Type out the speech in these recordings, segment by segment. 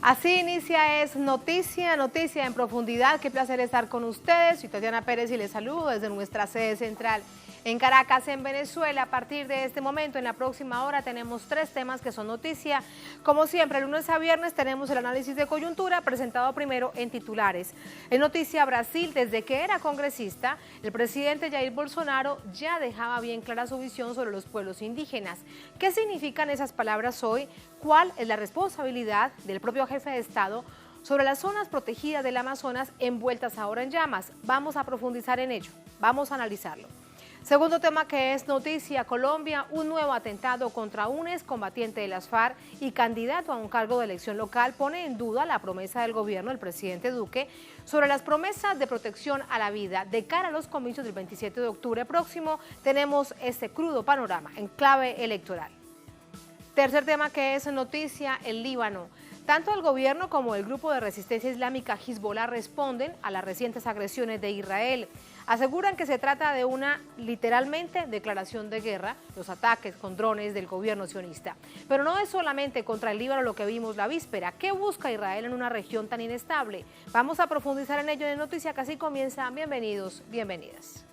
Así inicia Es Noticia, Noticia en Profundidad. Qué placer estar con ustedes. Soy Tatiana Pérez y les saludo desde nuestra sede central en Caracas, en Venezuela. A partir de este momento, en la próxima hora, tenemos 3 temas que son noticia. Como siempre, lunes a viernes tenemos el análisis de coyuntura presentado primero en titulares. En Noticia Brasil, desde que era congresista, el presidente Jair Bolsonaro ya dejaba bien clara su visión sobre los pueblos indígenas. ¿Qué significan esas palabras hoy? ¿Cuál es la responsabilidad del propio jefe de Estado sobre las zonas protegidas del Amazonas envueltas ahora en llamas? Vamos a profundizar en ello, vamos a analizarlo. Segundo tema que es noticia, Colombia, un nuevo atentado contra un excombatiente de las FARC y candidato a un cargo de elección local pone en duda la promesa del gobierno del presidente Duque sobre las promesas de protección a la vida. De cara a los comicios del 27 de octubre próximo, tenemos este crudo panorama en clave electoral. Tercer tema que es noticia, el Líbano. Tanto el gobierno como el grupo de resistencia islámica Hezbollah responden a las recientes agresiones de Israel. Aseguran que se trata de una, literalmente, declaración de guerra, los ataques con drones del gobierno sionista. Pero no es solamente contra el Líbano lo que vimos la víspera. ¿Qué busca Israel en una región tan inestable? Vamos a profundizar en ello en Noticia, que así comienza. Bienvenidos, bienvenidas.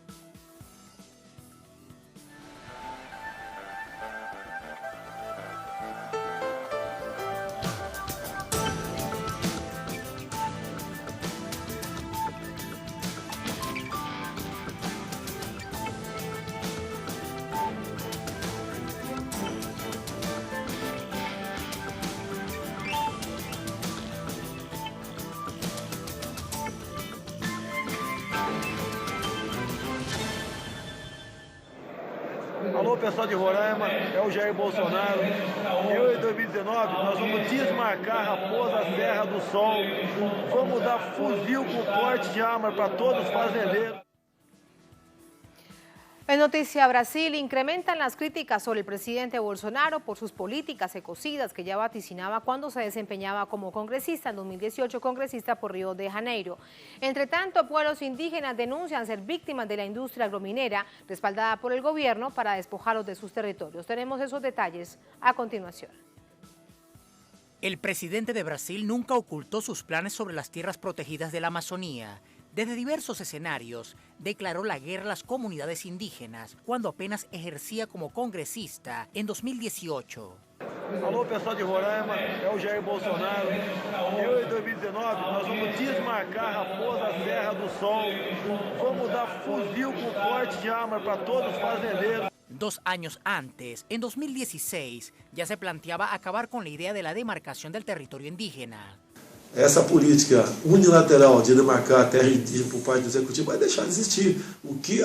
Alô, pessoal de Roraima, é o Jair Bolsonaro. Eu, em 2019, nós vamos desmarcar Raposa Serra do Sol. Vamos dar fuzil com porte de arma para todos os fazendeiros. En Noticia Brasil, incrementan las críticas sobre el presidente Bolsonaro por sus políticas ecocidas que ya vaticinaba cuando se desempeñaba como congresista, en 2018 congresista por Río de Janeiro. Entre tanto, pueblos indígenas denuncian ser víctimas de la industria agrominera respaldada por el gobierno para despojarlos de sus territorios. Tenemos esos detalles a continuación. El presidente de Brasil nunca ocultó sus planes sobre las tierras protegidas de la Amazonía. Desde diversos escenarios, declaró la guerra a las comunidades indígenas cuando apenas ejercía como congresista en 2018. Alô, pessoal de Roraima, é o Jair Bolsonaro. Eu, em 2019, nós vamos desmarcar Raposa Serra do Sol. Vamos dar fuzil com porte de arma para todos os fazendeiros. 2 años antes, en 2016, ya se planteaba acabar con la idea de la demarcación del territorio indígena. Essa política unilateral de demarcar a terra indígena por parte do executivo vai deixar de existir.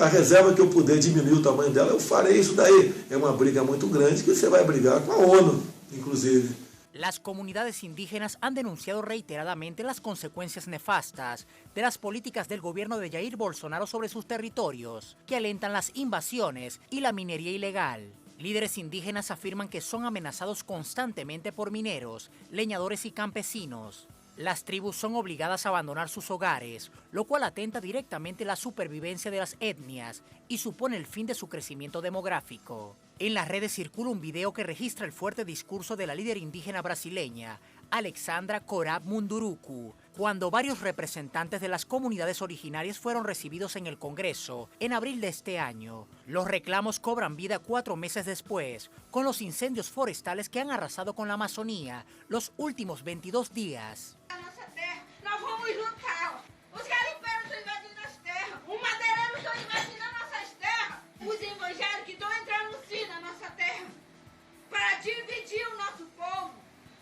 A reserva que eu puder diminuir o tamanho dela, eu farei isso daí. É uma briga muito grande que você vai brigar com a ONU, inclusive. Las comunidades indígenas han denunciado reiteradamente las consecuencias nefastas de las políticas del gobierno de Jair Bolsonaro sobre sus territorios, que alentan las invasiones y la minería ilegal. Líderes indígenas afirman que son amenazados constantemente por mineros, leñadores y campesinos. Las tribus son obligadas a abandonar sus hogares, lo cual atenta directamente la supervivencia de las etnias y supone el fin de su crecimiento demográfico. En las redes circula un video que registra el fuerte discurso de la líder indígena brasileña, Alexandra Corab Munduruku, cuando varios representantes de las comunidades originarias fueron recibidos en el Congreso en abril de este año. Los reclamos cobran vida 4 meses después, con los incendios forestales que han arrasado con la Amazonía los últimos 22 días. Nós vamos lutar. Os garimpeiros estão invadindo as terras. Os madeireiros estão invadindo as nossas terras. Os evangélicos estão entrando sim na nossa terra para dividir o nosso povo,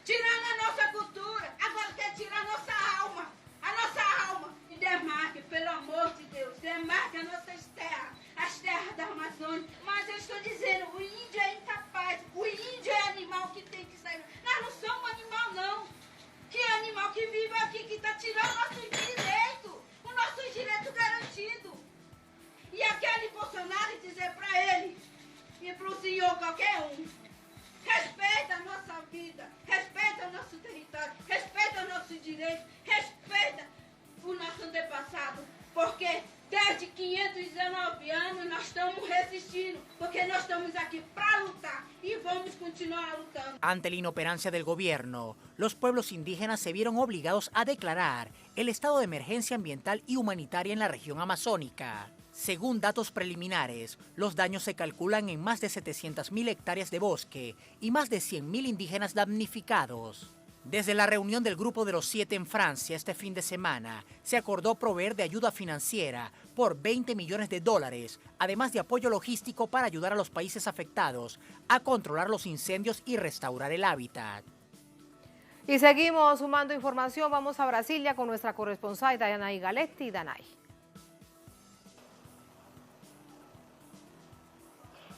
tirando a nossa cultura. Agora quer tirar a nossa alma. A nossa alma. E demarque, pelo amor de Deus, demarque as nossas terras, as terras da Amazônia. Mas eu estou dizendo, o índio é incapaz. O índio é animal que tem que sair. Nós não somos animal, não. Que animal que vive aqui, que está tirando nossos direitos, o nosso direito garantido. E aquele Bolsonaro dizer para ele e para o senhor qualquer um, respeita a nossa vida, respeita o nosso território, respeita o nosso direito, respeita o nosso antepassado, porque mais de 519 anos nós estamos resistindo, porque nós estamos aquí para lutar y vamos continuar lutando. Ante la inoperancia del gobierno, los pueblos indígenas se vieron obligados a declarar el estado de emergencia ambiental y humanitaria en la región amazónica. Según datos preliminares, los daños se calculan en más de 700.000 hectáreas de bosque y más de 100.000 indígenas damnificados. Desde la reunión del Grupo de los 7 en Francia este fin de semana, se acordó proveer de ayuda financiera por $20 millones, además de apoyo logístico para ayudar a los países afectados a controlar los incendios y restaurar el hábitat. Y seguimos sumando información. Vamos a Brasilia con nuestra corresponsal Danay Galetti. Danay.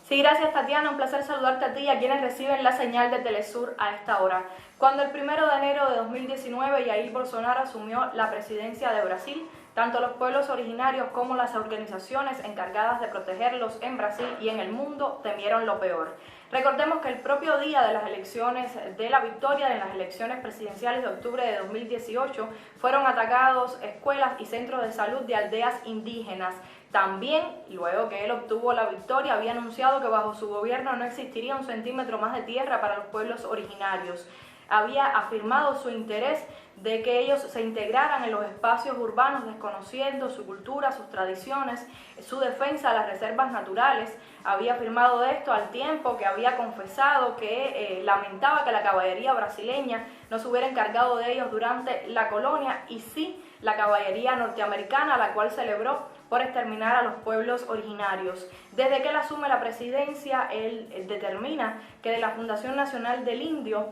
Sí, gracias Tatiana, un placer saludarte a ti y a quienes reciben la señal de Telesur a esta hora. Cuando el 1 de enero de 2019 Jair Bolsonaro asumió la presidencia de Brasil, tanto los pueblos originarios como las organizaciones encargadas de protegerlos en Brasil y en el mundo temieron lo peor. Recordemos que el propio día de las elecciones, de la victoria en las elecciones presidenciales de octubre de 2018, fueron atacados escuelas y centros de salud de aldeas indígenas. También, luego que él obtuvo la victoria, había anunciado que bajo su gobierno no existiría un centímetro más de tierra para los pueblos originarios. Había afirmado su interés de que ellos se integraran en los espacios urbanos desconociendo su cultura, sus tradiciones, su defensa a las reservas naturales. Había afirmado esto al tiempo que había confesado que lamentaba que la caballería brasileña no se hubiera encargado de ellos durante la colonia y sí la caballería norteamericana, la cual celebró por exterminar a los pueblos originarios. Desde que él asume la presidencia, él determina que de la Fundación Nacional del Indio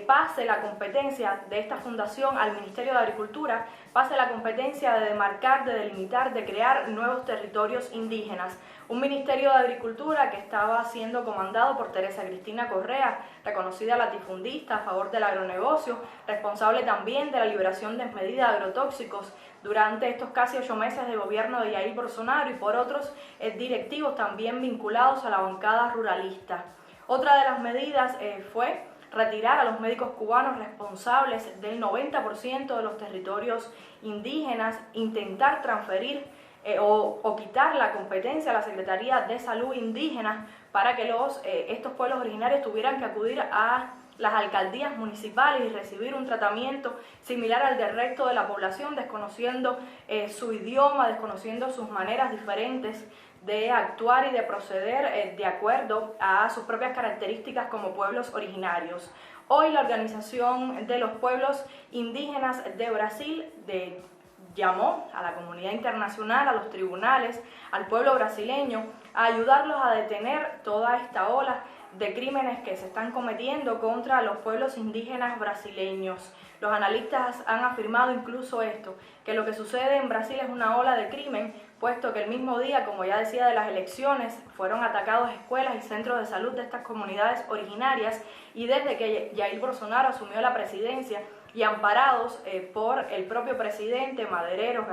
pase la competencia de esta fundación al Ministerio de Agricultura, pase la competencia de demarcar, de delimitar, de crear nuevos territorios indígenas. Un Ministerio de Agricultura que estaba siendo comandado por Teresa Cristina Correa, reconocida latifundista a favor del agronegocio, responsable también de la liberación desmedida de agrotóxicos durante estos casi 8 meses de gobierno de Jair Bolsonaro y por otros directivos también vinculados a la bancada ruralista. Otra de las medidas fue retirar a los médicos cubanos responsables del 90% de los territorios indígenas, intentar transferir o quitar la competencia a la Secretaría de Salud Indígena para que estos pueblos originarios tuvieran que acudir a las alcaldías municipales y recibir un tratamiento similar al del resto de la población, desconociendo su idioma, desconociendo sus maneras diferentes de actuar y de proceder de acuerdo a sus propias características como pueblos originarios. Hoy la Organización de los Pueblos Indígenas de Brasil llamó a la comunidad internacional, a los tribunales, al pueblo brasileño, a ayudarlos a detener toda esta ola de crímenes que se están cometiendo contra los pueblos indígenas brasileños. Los analistas han afirmado incluso esto, que lo que sucede en Brasil es una ola de crimen, puesto que el mismo día, como ya decía, de las elecciones, fueron atacados escuelas y centros de salud de estas comunidades originarias, y desde que Jair Bolsonaro asumió la presidencia y amparados por el propio presidente, madereros,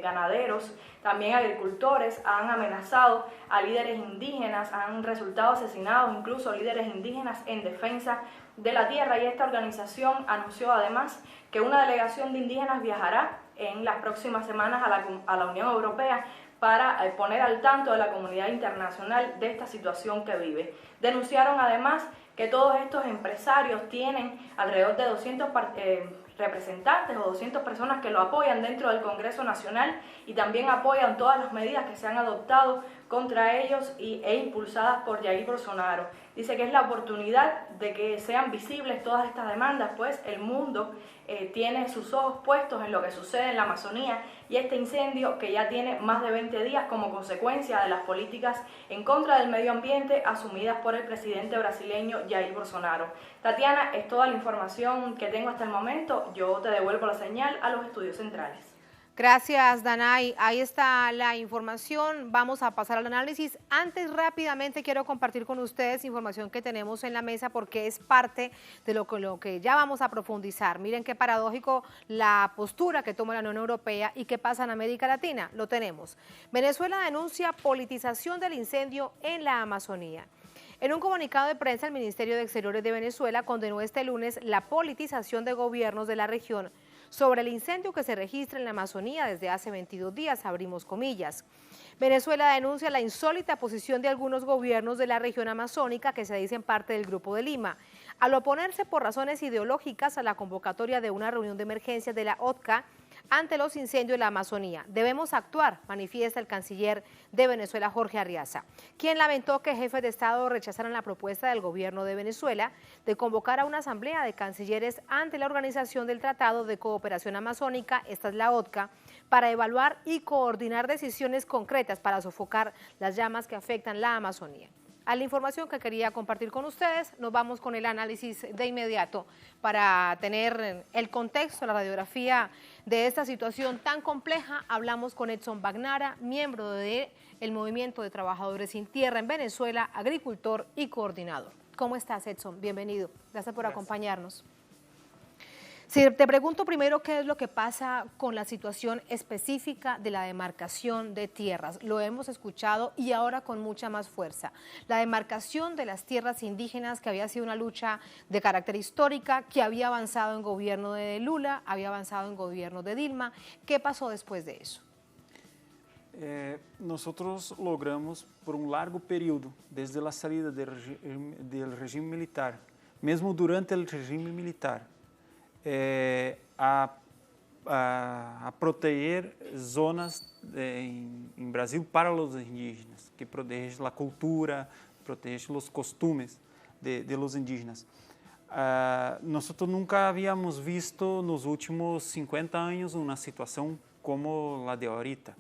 ganaderos, también agricultores, han amenazado a líderes indígenas, han resultado asesinados incluso líderes indígenas en defensa de la tierra, y esta organización anunció además que una delegación de indígenas viajará en las próximas semanas a la Unión Europea para poner al tanto de la comunidad internacional de esta situación que vive. Denunciaron además que todos estos empresarios tienen alrededor de 200 representantes o 200 personas que lo apoyan dentro del Congreso Nacional y también apoyan todas las medidas que se han adoptado contra ellos e impulsadas por Jair Bolsonaro. Dice que es la oportunidad de que sean visibles todas estas demandas, pues el mundo tiene sus ojos puestos en lo que sucede en la Amazonía y este incendio que ya tiene más de 20 días como consecuencia de las políticas en contra del medio ambiente asumidas por el presidente brasileño Jair Bolsonaro. Tatiana, es toda la información que tengo hasta el momento. Yo te devuelvo la señal a los estudios centrales. Gracias, Danay. Ahí está la información. Vamos a pasar al análisis. Antes, rápidamente, quiero compartir con ustedes información que tenemos en la mesa porque es parte de lo que ya vamos a profundizar. Miren qué paradójico la postura que toma la Unión Europea y qué pasa en América Latina. Lo tenemos. Venezuela denuncia politización del incendio en la Amazonía. En un comunicado de prensa, el Ministerio de Exteriores de Venezuela condenó este lunes la politización de gobiernos de la región sobre el incendio que se registra en la Amazonía desde hace 22 días, abrimos comillas. Venezuela denuncia la insólita posición de algunos gobiernos de la región amazónica que se dicen parte del Grupo de Lima, al oponerse por razones ideológicas a la convocatoria de una reunión de emergencia de la OTCA ante los incendios en la Amazonía. Debemos actuar, manifiesta el canciller de Venezuela, Jorge Arriaza, quien lamentó que jefes de Estado rechazaran la propuesta del gobierno de Venezuela de convocar a una asamblea de cancilleres ante la Organización del Tratado de Cooperación Amazónica, esta es la OTCA, para evaluar y coordinar decisiones concretas para sofocar las llamas que afectan la Amazonía. A la información que quería compartir con ustedes, nos vamos con el análisis de inmediato para tener el contexto, la radiografía de esta situación tan compleja. Hablamos con Edson Bagnara, miembro del Movimiento de Trabajadores Sin Tierra en Venezuela, agricultor y coordinador. ¿Cómo estás, Edson? Bienvenido. Gracias por acompañarnos. Si te pregunto primero qué es lo que pasa con la situación específica de la demarcación de tierras. Lo hemos escuchado y ahora con mucha más fuerza. La demarcación de las tierras indígenas, que había sido una lucha de carácter histórica, que había avanzado en gobierno de Lula, había avanzado en gobierno de Dilma. ¿Qué pasó después de eso? Nosotros logramos por un largo período, desde la salida del regime militar, mesmo durante el régimen militar, a proteger zonas em Brasil para os indígenas, que protege a cultura, protege os costumes de los indígenas. Nós nunca havíamos visto nos últimos 50 anos uma situação como a de ahorita.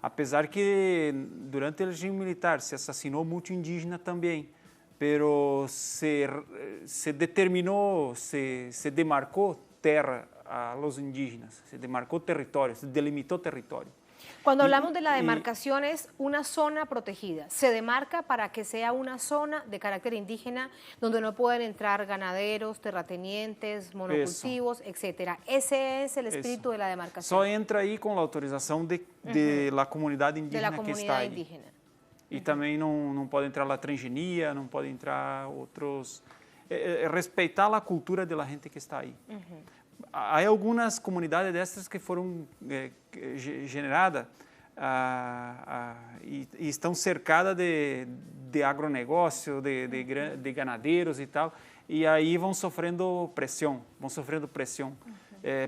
Apesar que durante o regime militar se assassinou muito indígena também, pero se determinou, se demarcou terra a los indígenas, se demarcou território, se delimitou território. Cuando hablamos de la demarcación es una zona protegida, se demarca para que sea una zona de carácter indígena donde no pueden entrar ganaderos, terratenientes, monocultivos, etcétera. Ese es el espíritu de la demarcación. Só entra aí com a autorização de la comunidade indígena que está aí. Indígena. E também não pode entrar a transgenia, não pode entrar outros... respeitar a cultura da gente que está aí. Há algumas comunidades dessas que foram generadas e estão cercadas de agronegócio, de ganadeiros e tal, e aí vão sofrendo pressão,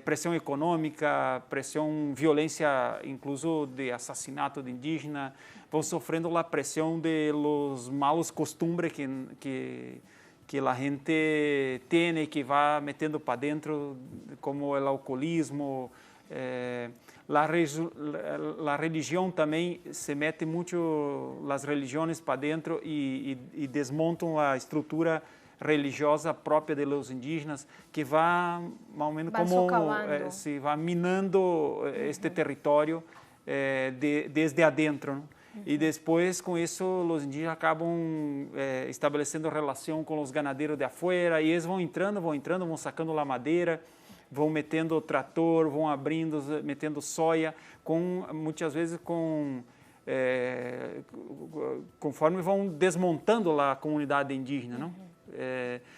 pressão econômica, pressão, violência, incluso de assassinato de indígena, vão sofrendo a pressão de los malos costumbres que a gente tem e que vai metendo para dentro, como o alcoolismo. A religião também se mete muito, as religiões para dentro e desmontam a estrutura religiosa própria de los indígenas, que vai, mais ou menos, como se vai minando este território desde adentro, não? E depois, com isso, os indígenas acabam estabelecendo relação com os ganadeiros de afuera, e eles vão entrando, vão sacando a madeira, vão metendo trator, vão abrindo, metendo soja, muitas vezes conforme vão desmontando a comunidade indígena, não?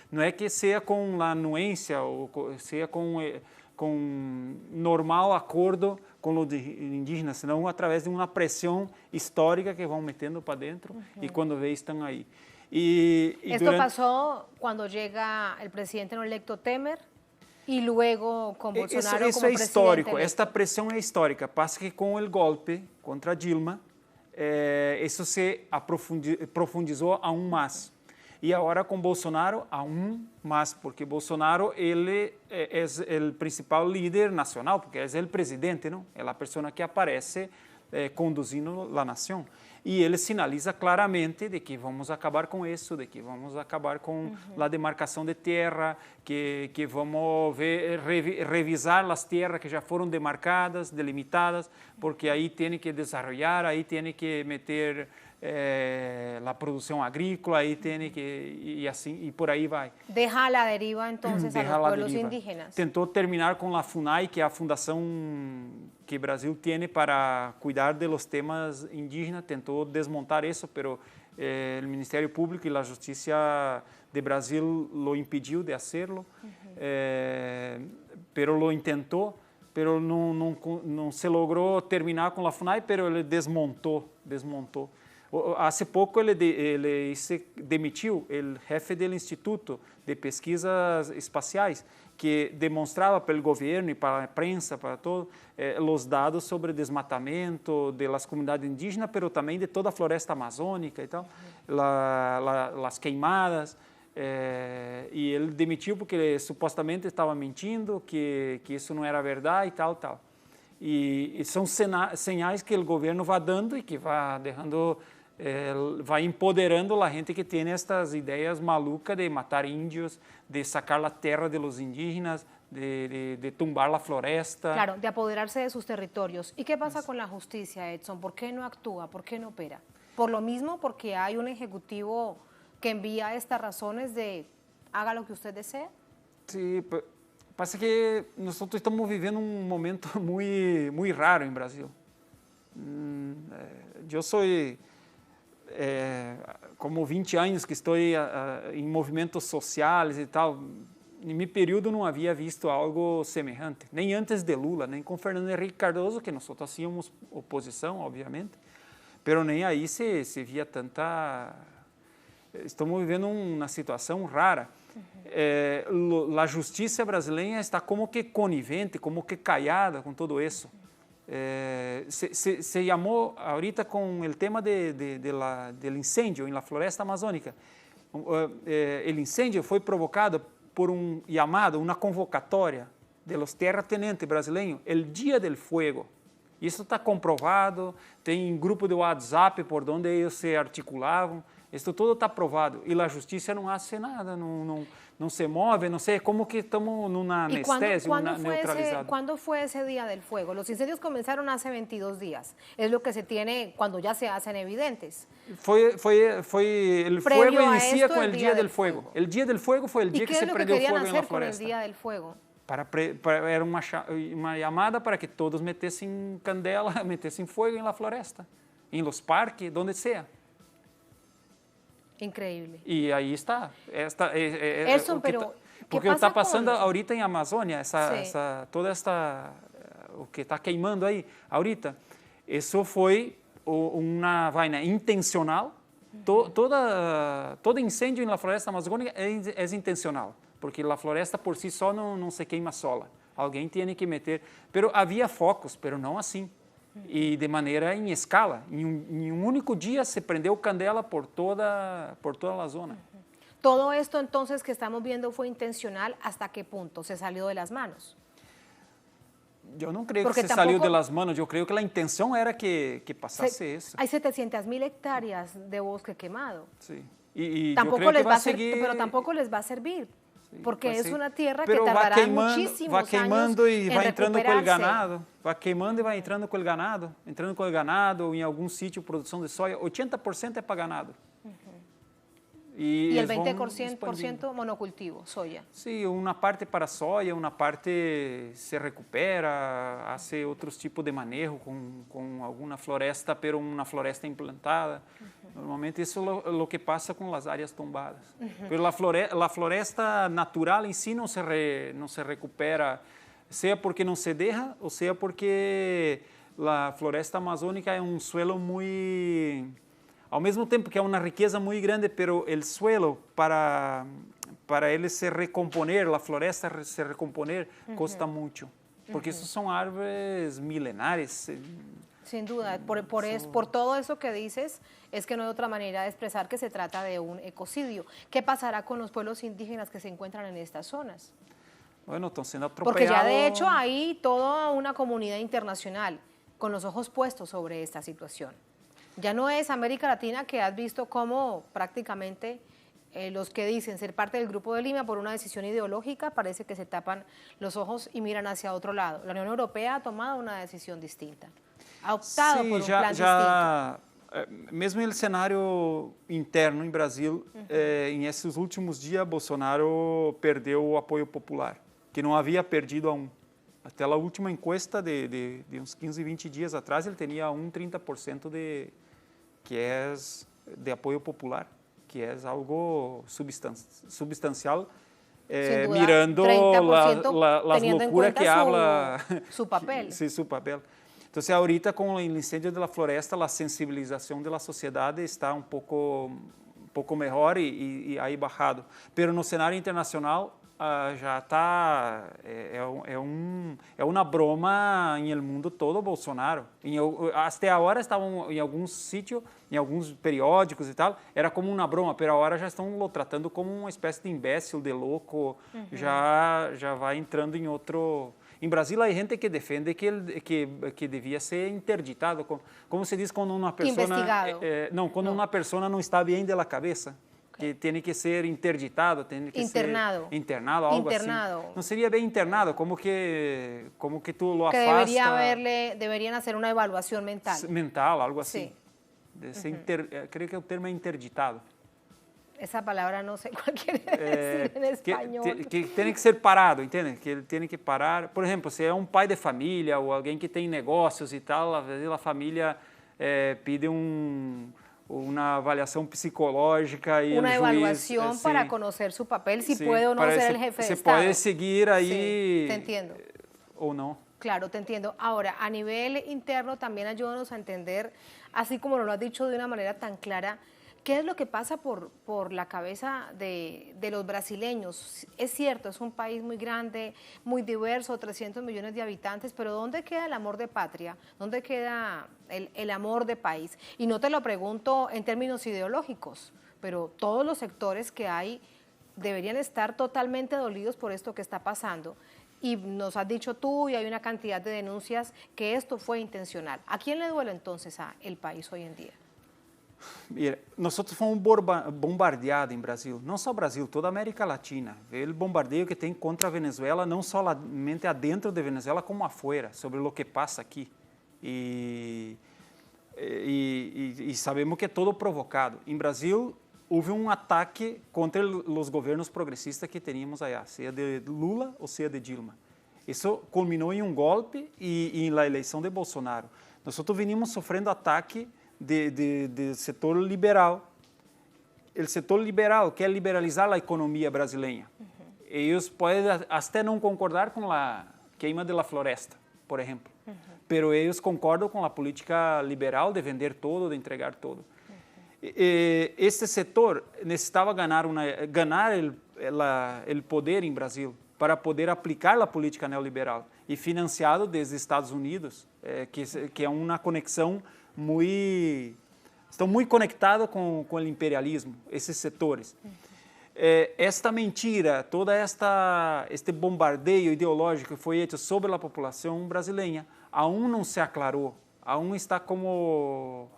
Não é que seja com a anuência, ou seja com normal acordo com os indígenas, senão através de uma pressão histórica que vão metendo para dentro e quando vê estão aí. Esto pasó cuando llega el presidente no electo Temer y luego con Bolsonaro isso como é histórico, electo. Esta pressão é histórica. Passa que com o golpe contra Dilma, isso se profundizou aún mais. E agora com Bolsonaro, aún mais, porque Bolsonaro ele é o principal líder nacional, porque é o presidente, não? É a pessoa que aparece conduzindo a nação. E ele sinaliza claramente de que vamos acabar com isso, de que vamos acabar com a demarcação de terra, que vamos revisar as terras que já foram demarcadas, delimitadas, porque aí tem que desenvolver, aí tem que meter a produção agrícola, aí tem que e assim e por aí vai. Deja a la deriva entonces a los pueblos indígenas. Tentou terminar com a FUNAI, que é a fundação que o Brasil tem para cuidar de los temas indígenas, tentou desmontar isso, pero o Ministério Público e a Justiça de Brasil lo impediu de hacerlo. pero lo intentó, pero não se logrou terminar com a FUNAI, pero ele desmontou. Hace pouco ele se demitiu, o chefe do Instituto de Pesquisas Espaciais, que demonstrava para o governo e para a prensa, para todo, os dados sobre desmatamento das comunidades indígenas, mas também de toda a floresta amazônica e tal, as queimadas. E ele demitiu porque ele supostamente estava mentindo, que isso não era verdade e tal. E são sinais que o governo vai dando e que vai deixando, vai empoderando a gente que tem estas ideias malucas de matar índios, de sacar a terra de los indígenas, de tumbar la floresta. Claro, de apoderarse de sus territorios. ¿Y qué pasa con la justicia, Edson? ¿Por qué no actúa? ¿Por qué no opera? Por lo mismo, porque hay un ejecutivo que envía estas razones de haga lo que usted desee. Sí, pasa que nosotros estamos viviendo un momento muy raro en Brasil. Yo soy como 20 años que estoy en movimientos sociales y tal. En mi período no había visto algo semejante, nem antes de Lula, nem com Fernando Henrique Cardoso, que nosotros hacíamos oposição, obviamente, pero nem aí se via tanta... Estamos vivendo uma situação rara. A justiça brasileira está como que conivente, como que callada com tudo isso. Se chamou ahorita com o tema do incêndio na floresta amazônica. O incêndio foi provocado por chamado, uma convocatória de los terratenientes brasileiros, el Dia del Fuego. Isso está comprovado, tem grupo de WhatsApp por onde eles se articulavam. Isso tudo está provado e a justiça não faz nada, não se move, não sei como que estamos numa anestesia, neutralizada. ¿Cuándo fue ese Día del Fuego? Los incendios comenzaron hace 22 días, es lo que se tiene cuando ya se hacen evidentes. Foi el fuego inicia com el Día del Fuego. El Día del Fuego foi o dia que se prendeu fogo na floresta. ¿Y qué es lo que querían hacer con el Día del Fuego? Era uma chamada para que todos metessem candela, metessem fogo na floresta, em los parques, donde sea. Increíble. E aí está. Edson, pero porque está passando ahorita em Amazônia, o que está queimando aí ahorita, isso foi uma vaina intencional. Todo incêndio na floresta amazônica é intencional, porque a floresta por si só não se queima sola. Alguém tem que meter. Pero havia focos, pero não assim. E de maneira em escala. Em um único dia se prendeu candela por toda a zona. Todo esto entonces que estamos viendo fue intencional, ¿hasta qué punto se salió de las manos? Eu não creio que se saiu de las manos, eu creio que a intenção era que passasse isso. Hay 700.000 hectáreas de bosque quemado. Sí. Y tampoco yo creo les que va a seguir, pero tampoco les va a servir. Porque es una tierra que tardará muchísimos vai queimando años e vai entrando com o ganado, vai queimando e vai entrando com o ganado, em algum sítio produção de soja, 80% é para ganado. Y el 20% monocultivo, soya. Sí, una parte para soya, una parte se recupera, hace otros tipos de manejo con alguna floresta, pero una floresta implantada. Normalmente eso es lo que pasa con las áreas tombadas. Pero la floresta natural en sí no se recupera, sea porque no se deja, o sea porque la floresta amazónica es un suelo muy... Ao mesmo tempo que é uma riqueza muito grande, pero o suelo para ele se recomponer, a floresta se recomponer, custa muito, porque esas são árvores milenares. Sin duda, por todo eso que dices, es que no hay otra manera de expresar que se trata de un ecocidio. ¿Qué pasará con los pueblos indígenas que se encuentran en estas zonas? Bueno, están siendo atropellados. Porque ya de hecho hay toda una comunidad internacional con los ojos puestos sobre esta situación. Ya no es América Latina, que has visto cómo prácticamente los que dicen ser parte del Grupo de Lima por una decisión ideológica parece que se tapan los ojos y miran hacia otro lado. La Unión Europea ha tomado una decisión distinta, ha optado por un plan distinto. Mesmo no cenário interno em Brasil, em esses últimos dias, Bolsonaro perdeu o apoio popular, que não havia perdido aún. Até a última encuesta de uns 15, 20 dias atrás, ele tinha 30% de apoio popular, que é algo substancial Sin duda, mirando 30% las teniendo en locuras cuenta que habla. su papel. Sí, su papel. Entonces, ahorita con el incendio de la floresta, la sensibilización de la sociedad está un poco mejor y ha bajado. Pero no cenário internacional já está, é uma broma em el mundo todo Bolsonaro. Até agora estavam em alguns sítios, em alguns periódicos e tal, era como uma broma, mas agora já estão lo tratando como uma espécie de imbécil, de louco, já vai entrando em outro... Em Brasil, há gente que defende que devia ser interditado, como se diz quando uma pessoa... Investigado. Quando uma pessoa não está bem da cabeça. Que tem que ser interditado, tem que internado. ser internado, algo internado. assim. Não seria bem internado, como que tu lo que afasta. Deberían hacer una evaluación mental. Mental, algo assim. Sí. Creio que o termo é interditado. Esa palabra no sé cuál quiere decir en español. Que tem que ser parado, entende? Que ele tem que parar. Por exemplo, se é um pai de família ou alguém que tem negócios e tal, às vezes a família pide una avaliación psicológica y una el evaluación juiz, para sí, conocer su papel, si sí, puede o no ser el jefe de se Estado. puede seguir ahí Sí, te entiendo. O no. Claro, te entiendo. Ahora, a nivel interno también ayúdanos a entender, así como lo has dicho de una manera tan clara, ¿qué es lo que pasa por la cabeza de los brasileños? Es cierto, es un país muy grande, muy diverso, 300 millones de habitantes, pero ¿dónde queda el amor de patria? ¿Dónde queda el amor de país? Y no te lo pregunto en términos ideológicos, pero todos los sectores que hay deberían estar totalmente dolidos por esto que está pasando. Y nos has dicho tú, y hay una cantidad de denuncias, que esto fue intencional. ¿A quién le duele entonces el país hoy en día? Mira, nós fomos bombardeados em Brasil, não só Brasil, toda a América Latina. O bombardeio que tem contra a Venezuela, não somente adentro de Venezuela, como afuera, sobre o que passa aqui. E sabemos que é todo provocado. Em Brasil, houve um ataque contra os governos progressistas que tínhamos aí, seja de Lula ou seja de Dilma. Isso culminou em um golpe e na eleição de Bolsonaro. Nós venimos sofrendo ataque de setor liberal. O setor liberal quer liberalizar a economia brasileira. Eles podem até não concordar com a queima da floresta, por exemplo, mas eles concordam com a política liberal de vender todo, de entregar todo. Este setor necessitava ganhar o poder em Brasil para poder aplicar a política neoliberal e financiado desde Estados Unidos, que é uma conexão estão muito conectados com o imperialismo, esses setores. Esta mentira, este bombardeio ideológico que foi feito sobre a população brasileira, aún não se aclarou, aún está como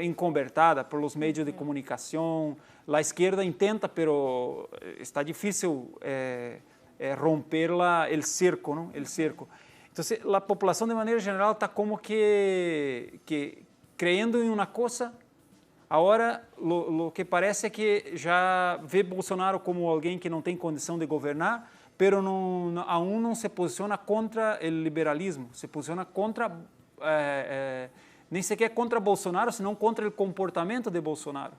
encobertada por los meios de comunicação. A esquerda intenta, pero está difícil romper o cerco, ¿no? El cerco. Entonces, la población de manera general está como que creyendo en una cosa. Ahora, lo que parece es que ya ve Bolsonaro como alguien que no tiene condición de gobernar, pero aún no se posiciona contra el liberalismo, se posiciona contra, nem sequer contra Bolsonaro, senão contra o comportamento de Bolsonaro.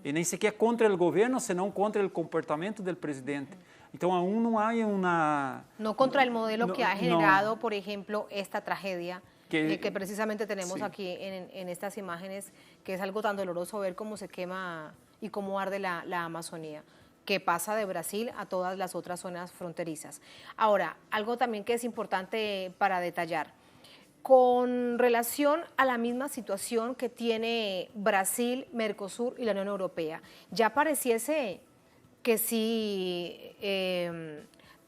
E nem sequer contra o governo, senão contra o comportamento do presidente. Então, aún não há uma... No contra el modelo que ha generado, por ejemplo, esta tragedia que precisamente tenemos aquí en estas imágenes, que es algo tan doloroso ver cómo se quema y cómo arde la Amazonía, que pasa de Brasil a todas las otras zonas fronterizas. Ahora, algo también que es importante para detallar. Con relación a la misma situación que tiene Brasil, Mercosur y la Unión Europea, ya pareciese que si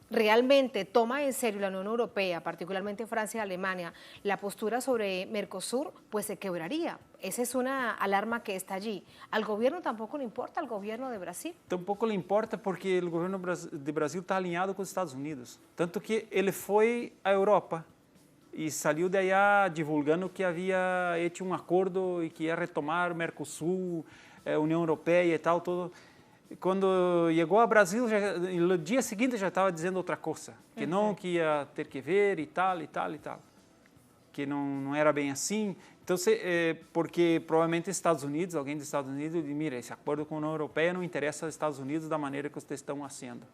realmente toma en serio la Unión Europea, particularmente Francia y Alemania, la postura sobre Mercosur, pues se quebraría. Esa es una alarma que está allí. ¿Al gobierno tampoco le importa, al gobierno de Brasil? Tampoco le importa porque el gobierno de Brasil está alineado con Estados Unidos. Tanto que ele foi a Europa e saiu de allá divulgando que havia hecho um acordo e que ia retomar Mercosul, União Europeia e tal, todo. Quando chegou ao Brasil, no dia seguinte já estava dizendo outra coisa, que não, que ia ter que ver e tal, e tal, e tal. que não era bem assim. Então, porque provavelmente Estados Unidos, alguém dos Estados Unidos, diz, mira, esse acordo com a União Europeia não interessa aos Estados Unidos da maneira que vocês estão fazendo.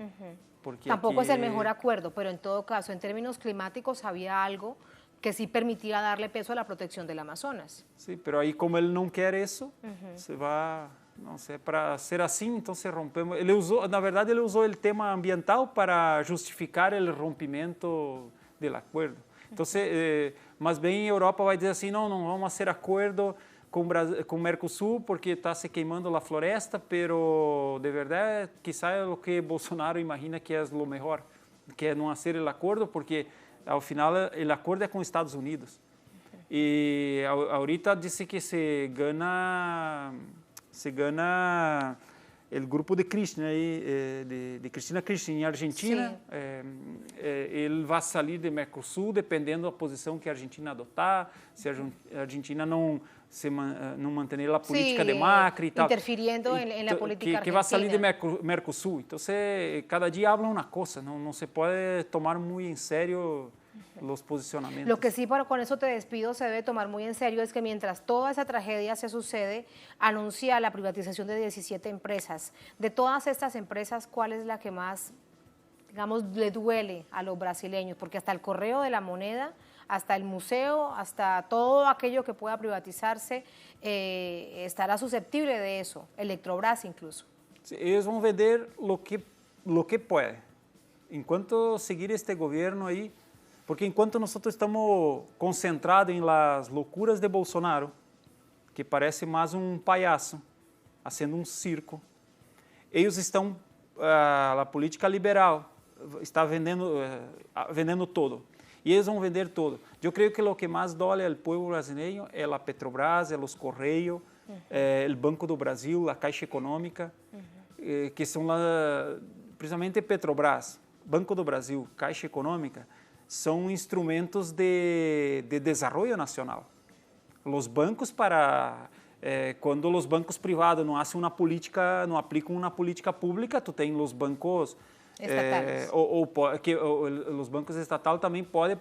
Porque Tampoco aquí, es el mejor acuerdo, pero en todo caso, en términos climáticos, había algo que sí permitía darle peso a la protección del Amazonas. Sí, pero aí como ele não quer isso, você vai, não sei, para ser assim, então se rompemos. Ele usou, na verdade, ele usou o tema ambiental para justificar o rompimento do acordo. Então, mas bem, a Europa vai dizer assim, não vamos fazer acordo com o Mercosul porque está se queimando a floresta, pero de verdade, quizá é o que Bolsonaro imagina que é o melhor, que é não fazer o acordo, porque ao final o acordo é com os Estados Unidos. E ahorita disse que se gana o grupo de Cristina, de Cristina Kirchner em Argentina, ele vai sair do Mercosul dependendo da posição que a Argentina adotar, se a Argentina não manter a política de Macri e tal. Interfiriendo en la política argentina. Que vai sair do Mercosul. Então, cada dia habla uma coisa, não se pode tomar muito em sério los posicionamientos. Lo que sí, pero con eso te despido, se debe tomar muy en serio es que mientras toda esa tragedia se sucede, anuncia la privatización de 17 empresas. De todas estas empresas, ¿cuál es la que más, digamos, le duele a los brasileños? Porque hasta el correo de la moneda, hasta el museo, hasta todo aquello que pueda privatizarse, estará susceptible de eso, Electrobras incluso. Sí, ellos van a vender lo que puede. Enquanto seguir este gobierno aí, porque enquanto nós estamos concentrados em las loucuras de Bolsonaro, que parece mais palhaço, fazendo circo, eles estão, a política liberal está vendendo todo. E eles vão vender todo. Eu creio que o que mais dói ao povo brasileiro é a Petrobras, é os Correios, o Banco do Brasil, a Caixa Econômica, que são principalmente Petrobras, Banco do Brasil, Caixa Econômica, são instrumentos de desenvolvimento nacional. Os bancos quando os bancos privados não fazem uma política, não aplicam uma política pública, tu tem os bancos estatais. Os bancos estatais também podem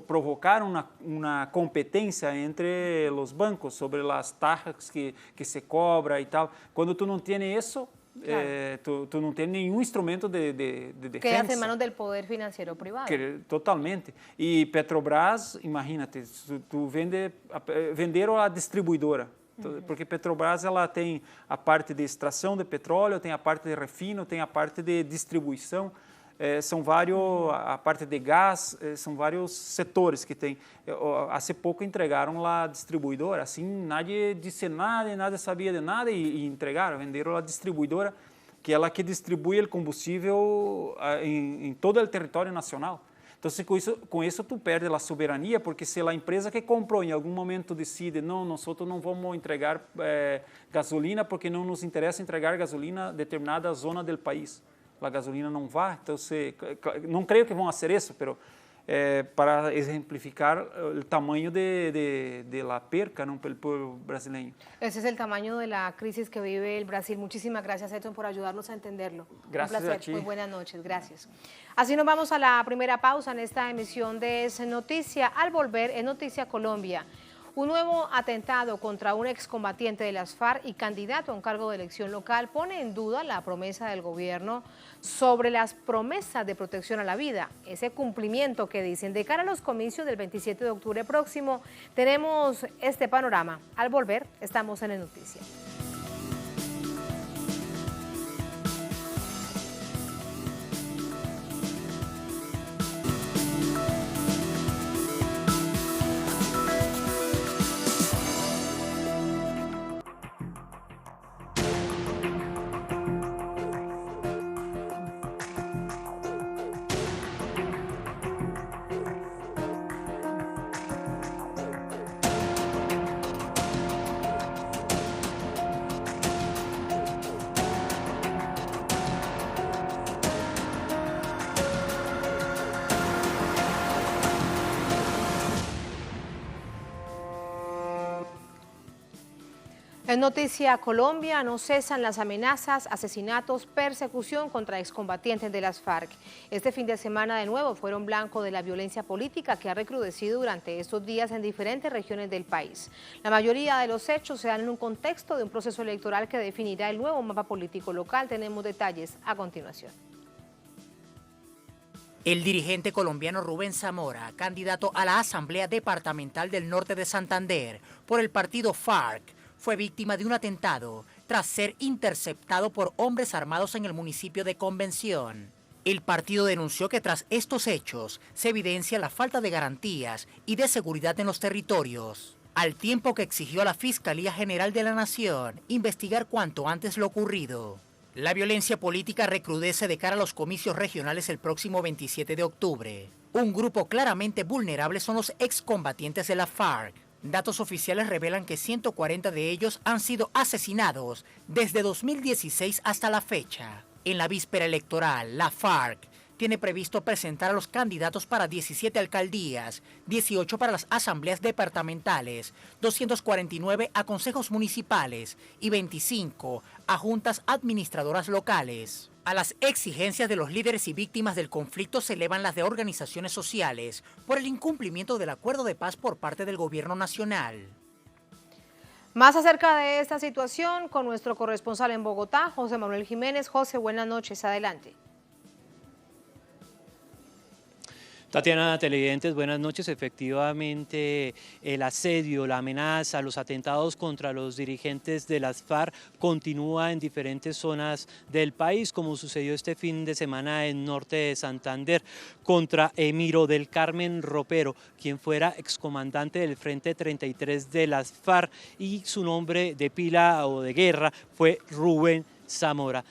provocar uma competência entre os bancos sobre as taxas que se cobra e tal. Quando tu não tens isso, claro. Tu não tem nenhum instrumento de defesa. Quedas em manos do poder financeiro privado. Totalmente. E Petrobras, imagínate, tu venderam a distribuidora. Porque Petrobras ela tem a parte de extração de petróleo, tem a parte de refino, tem a parte de distribuição, são vários, a parte de gás, são vários setores que tem. Há pouco entregaram lá a distribuidora, assim, nadie disse nada, nada sabia de nada e entregaram, venderam a distribuidora, que é ela que distribui o combustível em todo o território nacional. Então, com isso tu perde a soberania, porque se a empresa que comprou em algum momento decide, nós não vamos entregar gasolina porque não nos interessa entregar gasolina a determinada zona do país. A gasolina não vai, então não creio que vão fazer isso, mas para exemplificar o tamanho de la perca pelo povo brasileiro. Ese es el tamaño de la crisis que vive el Brasil. Muchísimas gracias, Edson, por ayudarnos a entenderlo. Gracias. Un placer. A ti. Muy buenas noches, gracias. Así nos vamos a la primera pausa en esta emisión de Es Noticia. Al volver, en Noticia Colombia, un nuevo atentado contra un excombatiente de las FARC y candidato a un cargo de elección local pone en duda la promesa del gobierno sobre las promesas de protección a la vida, ese cumplimiento que dicen. De cara a los comicios del 27 de octubre próximo, tenemos este panorama. Al volver, estamos en Es Noticia. En Noticia Colombia, no cesan las amenazas, asesinatos, persecución contra excombatientes de las FARC. Este fin de semana de nuevo fueron blanco de la violencia política que ha recrudecido durante estos días en diferentes regiones del país. La mayoría de los hechos se dan en un contexto de un proceso electoral que definirá el nuevo mapa político local. Tenemos detalles a continuación. El dirigente colombiano Rubén Zamora, candidato a la Asamblea Departamental del Norte de Santander por el partido FARC, fue víctima de un atentado tras ser interceptado por hombres armados en el municipio de Convención. El partido denunció que tras estos hechos se evidencia la falta de garantías y de seguridad en los territorios, al tiempo que exigió a la Fiscalía General de la Nación investigar cuanto antes lo ocurrido. La violencia política recrudece de cara a los comicios regionales el próximo 27 de octubre. Un grupo claramente vulnerable son los excombatientes de la FARC. Datos oficiales revelan que 140 de ellos han sido asesinados desde 2016 hasta la fecha. En la víspera electoral, la FARC tiene previsto presentar a los candidatos para 17 alcaldías, 18 para las asambleas departamentales, 249 a consejos municipales y 25 a juntas administradoras locales. A las exigencias de los líderes y víctimas del conflicto se elevan las de organizaciones sociales por el incumplimiento del acuerdo de paz por parte del gobierno nacional. Más acerca de esta situación con nuestro corresponsal en Bogotá, José Manuel Jiménez. José, buenas noches, adelante. Tatiana, televidentes, buenas noches. Efectivamente, el asedio, la amenaza, los atentados contra los dirigentes de las FARC continúa en diferentes zonas del país, como sucedió este fin de semana en norte de Santander, contra Emiro del Carmen Ropero, quien fuera excomandante del Frente 33 de las FARC, y su nombre de pila o de guerra fue Rubén Zamora.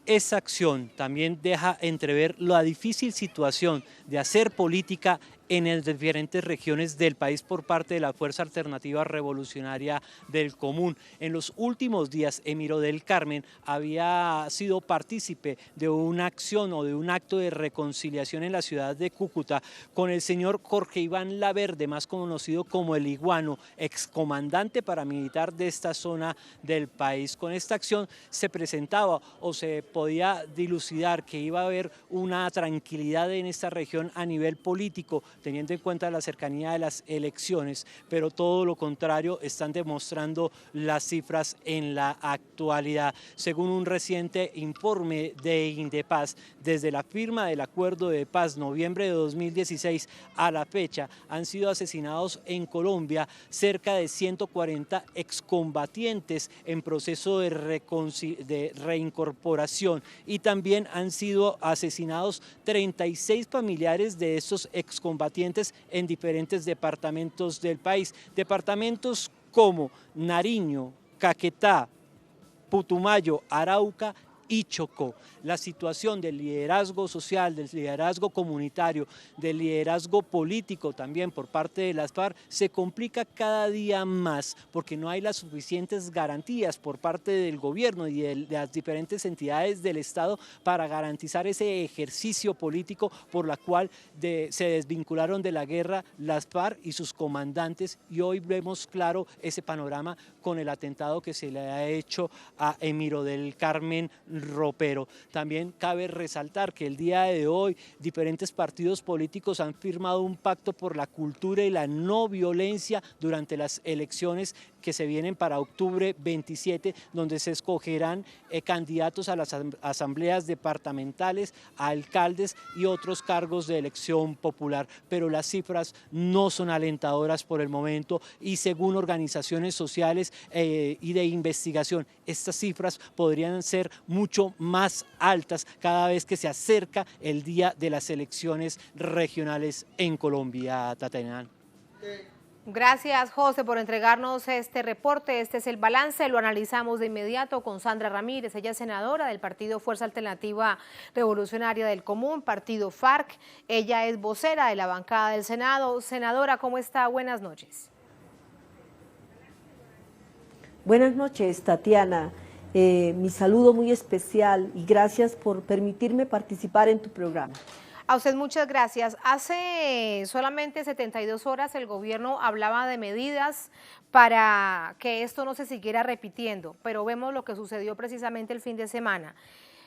Esa acción también deja entrever la difícil situación de hacer política en las diferentes regiones del país por parte de la Fuerza Alternativa Revolucionaria del Común. En los últimos días, Emiro del Carmen había sido partícipe de una acción o de un acto de reconciliación en la ciudad de Cúcuta con el señor Jorge Iván Laverde, más conocido como el Iguano, excomandante paramilitar de esta zona del país. Con esta acción se presentaba o se podía dilucidar que iba a haber una tranquilidad en esta región a nivel político, teniendo en cuenta la cercanía de las elecciones, pero todo lo contrario están demostrando las cifras en la actualidad. Según un reciente informe de Indepaz, desde la firma del acuerdo de paz noviembre de 2016 a la fecha, han sido asesinados en Colombia cerca de 140 excombatientes en proceso de reincorporación, y también han sido asesinados 36 familiares de estos excombatientes en diferentes departamentos del país. Departamentos como Nariño, Caquetá, Putumayo, Arauca y Chocó. La situación del liderazgo social, del liderazgo comunitario, del liderazgo político también por parte de las FARC se complica cada día más porque no hay las suficientes garantías por parte del gobierno y de las diferentes entidades del Estado para garantizar ese ejercicio político por la cual se desvincularon de la guerra las FARC y sus comandantes, y hoy vemos claro ese panorama con el atentado que se le ha hecho a Emiro del Carmen Ropero. También cabe resaltar que el día de hoy diferentes partidos políticos han firmado un pacto por la cultura y la no violencia durante las elecciones que se vienen para octubre 27, donde se escogerán candidatos a las asambleas departamentales, a alcaldes y otros cargos de elección popular. Pero las cifras no son alentadoras por el momento, y según organizaciones sociales y de investigación, estas cifras podrían ser mucho más altas cada vez que se acerca el día de las elecciones regionales en Colombia, Tatiana. Gracias, José, por entregarnos este reporte. Este es el balance, lo analizamos de inmediato con Sandra Ramírez. Ella es senadora del partido Fuerza Alternativa Revolucionaria del Común, partido FARC. Ella es vocera de la bancada del Senado. Senadora, ¿cómo está? Buenas noches. Buenas noches, Tatiana. Mi saludo muy especial y gracias por permitirme participar en tu programa. A usted muchas gracias. Hace solamente 72 horas el gobierno hablaba de medidas para que esto no se siguiera repitiendo, pero vemos lo que sucedió precisamente el fin de semana.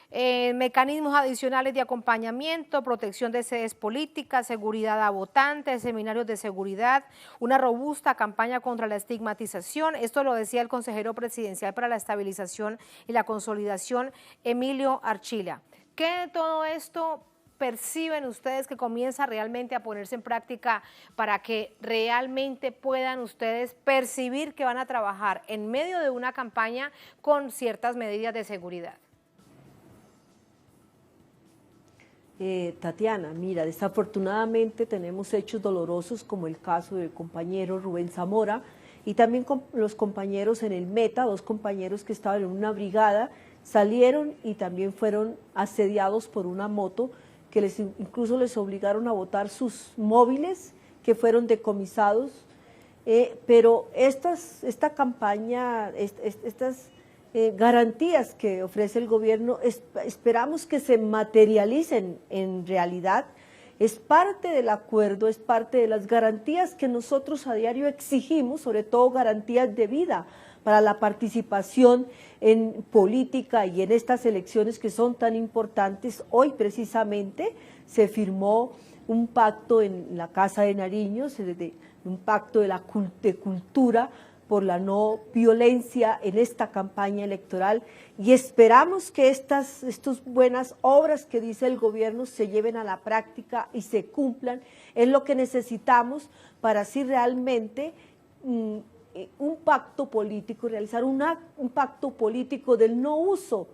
Mecanismos adicionales de acompañamiento, protección de sedes políticas, seguridad a votantes, seminarios de seguridad, una robusta campaña contra la estigmatización. Esto lo decía el consejero presidencial para la estabilización y la consolidación, Emilio Archila. ¿Qué de todo esto perciben ustedes que comienza realmente a ponerse en práctica para que realmente puedan ustedes percibir que van a trabajar en medio de una campaña con ciertas medidas de seguridad? Tatiana, mira, desafortunadamente tenemos hechos dolorosos como el caso del compañero Rubén Zamora y también con los compañeros en el Meta, 2 compañeros que estaban en una brigada, salieron y también fueron asediados por una moto que incluso les obligaron a botar sus móviles que fueron decomisados, pero esta campaña, estas garantías que ofrece el gobierno, esperamos que se materialicen en realidad. Es parte del acuerdo, es parte de las garantías que nosotros a diario exigimos, sobre todo garantías de vida para la participación en política y en estas elecciones que son tan importantes. Hoy precisamente se firmó un pacto en la Casa de Nariño, un pacto de cultura por la no violencia en esta campaña electoral y esperamos que estas buenas obras que dice el gobierno se lleven a la práctica y se cumplan. Es lo que necesitamos para así realmente un pacto político, realizar un pacto político del no uso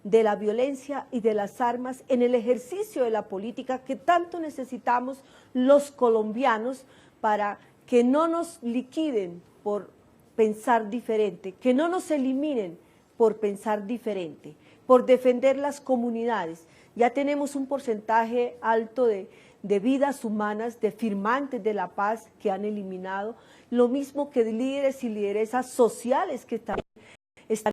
de la violencia y de las armas en el ejercicio de la política que tanto necesitamos los colombianos para que no nos liquiden por pensar diferente, que no nos eliminen por pensar diferente, por defender las comunidades. Ya tenemos un porcentaje alto de vidas humanas, de firmantes de la paz que han eliminado, lo mismo que de líderes y lideresas sociales que también están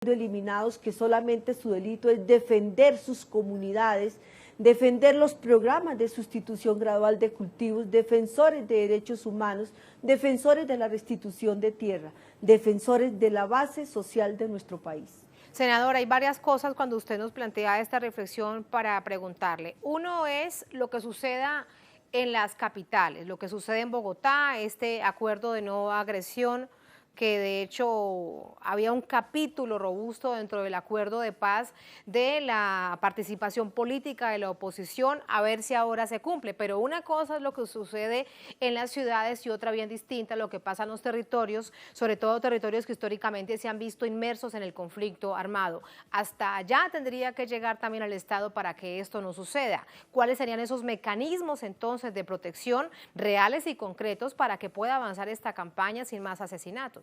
eliminados, que solamente su delito es defender sus comunidades, defender los programas de sustitución gradual de cultivos, defensores de derechos humanos, defensores de la restitución de tierra, defensores de la base social de nuestro país. Senadora, hay varias cosas cuando usted nos plantea esta reflexión para preguntarle. Uno es lo que suceda en las capitales, lo que sucede en Bogotá, este acuerdo de no agresión, que de hecho había un capítulo robusto dentro del acuerdo de paz de la participación política de la oposición, a ver si ahora se cumple. Pero una cosa es lo que sucede en las ciudades y otra bien distinta lo que pasa en los territorios, sobre todo territorios que históricamente se han visto inmersos en el conflicto armado. Hasta allá tendría que llegar también al Estado para que esto no suceda. ¿Cuáles serían esos mecanismos entonces de protección reales y concretos para que pueda avanzar esta campaña sin más asesinatos?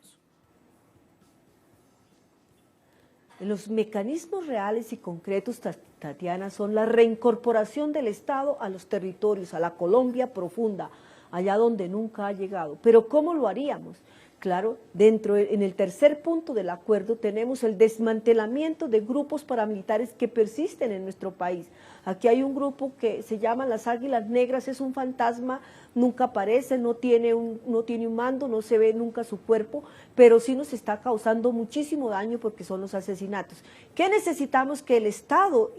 Los mecanismos reales y concretos, Tatiana, son la reincorporación del Estado a los territorios, a la Colombia profunda, allá donde nunca ha llegado. Pero ¿cómo lo haríamos? Claro, en el tercer punto del acuerdo tenemos el desmantelamiento de grupos paramilitares que persisten en nuestro país. Aquí hay un grupo que se llama las Águilas Negras, es un fantasma, nunca aparece, no tiene un mando, no se ve nunca su cuerpo, pero sí nos está causando muchísimo daño porque son los asesinatos. ¿Qué necesitamos? Que el Estado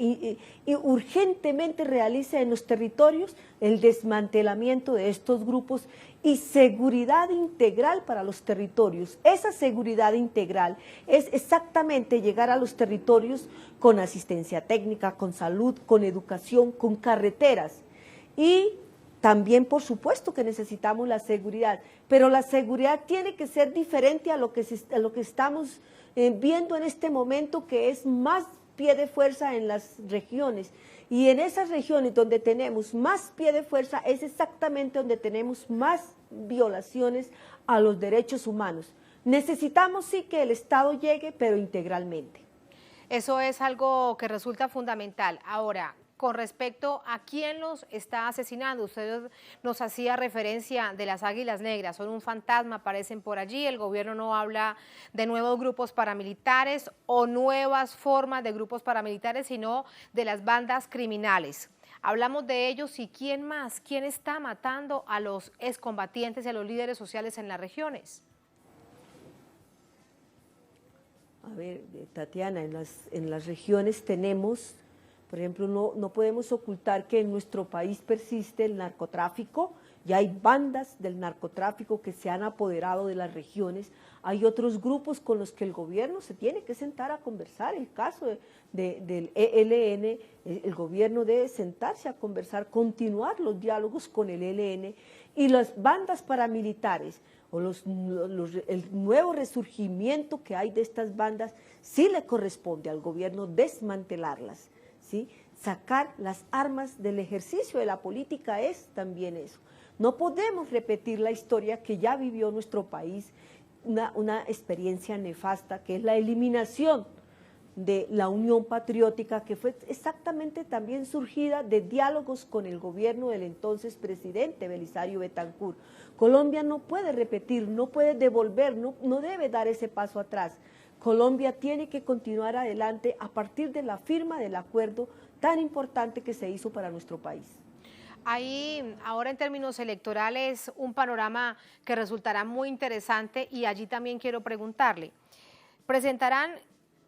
urgentemente realice en los territorios el desmantelamiento de estos grupos y seguridad integral para los territorios. Esa seguridad integral es exactamente llegar a los territorios con asistencia técnica, con salud, con educación, con carreteras. Y también, por supuesto, que necesitamos la seguridad, pero la seguridad tiene que ser diferente a lo que estamos viendo en este momento, que es más pie de fuerza en las regiones. Y en esas regiones donde tenemos más pie de fuerza es exactamente donde tenemos más violaciones a los derechos humanos. Necesitamos sí que el Estado llegue, pero integralmente. Eso es algo que resulta fundamental. Ahora, con respecto a quién los está asesinando, usted nos hacía referencia de las Águilas Negras, son un fantasma, aparecen por allí, el gobierno no habla de nuevos grupos paramilitares o nuevas formas de grupos paramilitares, sino de las bandas criminales. Hablamos de ellos y ¿quién más? ¿Quién está matando a los excombatientes y a los líderes sociales en las regiones? A ver, Tatiana, en las regiones tenemos, por ejemplo, no podemos ocultar que en nuestro país persiste el narcotráfico, ya hay bandas del narcotráfico que se han apoderado de las regiones, hay otros grupos con los que el gobierno se tiene que sentar a conversar, el caso del ELN, el gobierno debe sentarse a conversar, continuar los diálogos con el ELN y las bandas paramilitares, o el nuevo resurgimiento que hay de estas bandas, sí le corresponde al gobierno desmantelarlas, ¿sí? Sacar las armas del ejercicio de la política es también eso. No podemos repetir la historia que ya vivió nuestro país, una experiencia nefasta, que es la eliminación de la Unión Patriótica, que fue exactamente también surgida de diálogos con el gobierno del entonces presidente Belisario Betancur. Colombia no puede repetir, no puede devolver, no debe dar ese paso atrás. Colombia tiene que continuar adelante a partir de la firma del acuerdo tan importante que se hizo para nuestro país. Hay ahora en términos electorales un panorama que resultará muy interesante y allí también quiero preguntarle, presentarán